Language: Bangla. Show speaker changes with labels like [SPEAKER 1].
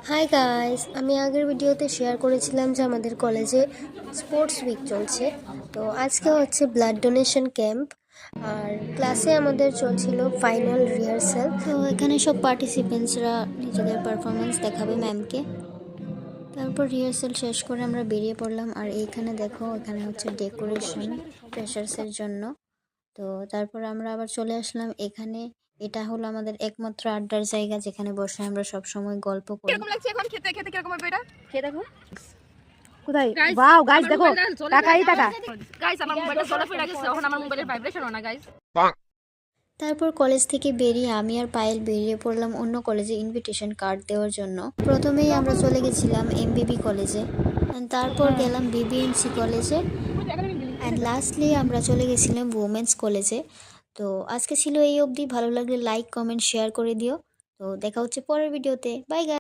[SPEAKER 1] হাই গাইস, আমি আগের ভিডিওতে শেয়ার করেছিলাম যে আমাদের কলেজে স্পোর্টস উইক চলছে। তো আজকে হচ্ছে ব্লাড ডোনেশন ক্যাম্প, আর ক্লাসে আমাদের চলছিল ফাইনাল রিহার্সাল। তো এখানে সব পার্টিসিপেন্টসরা নিজেদের পারফরমেন্স দেখাবে ম্যামকে। তারপর রিহার্সাল শেষ করে আমরা বেরিয়ে পড়লাম। আর এইখানে দেখো, এখানে হচ্ছে ডেকোরেশন ফ্রেশার্সের জন্য। তো তারপর আমরা আবার চলে আসলাম এখানে। এটা হলো আমাদের একমাত্র আড্ডার জায়গা, যেখানে বসে আমরা সব সময় গল্প করি।
[SPEAKER 2] কিরকম লাগছে এখন খেতে খেতে কিরকম হবে এটা
[SPEAKER 3] খেয়ে দেখো কোথায়। ওয়াও গাইস দেখো, টাকাই টাকা।
[SPEAKER 2] গাইস আমার মোবাইলটা জ্বলে ফেলে গেছে, এখন আমার মোবাইলের ভাইব্রেশন না গাইস।
[SPEAKER 1] তারপর কলেজ থেকে বেরিয়ে আমি আর পায়েল বেরিয়ে পড়লাম অন্য কলেজে ইনভিটেশন কার্ড দেওয়ার জন্য। প্রথমেই আমরা চলে গেছিলাম এমবিবি কলেজে, তারপর গেলাম বিবিএমসি কলেজে, অ্যান্ড লাস্টলি আমরা চলে গেছিলাম উমেন্স কলেজে। তো আজকে ছিল এই অবধি। ভালো লাগলে লাইক, কমেন্ট, শেয়ার করে দিও। তো দেখা হচ্ছে পরের ভিডিওতে। Bye guys.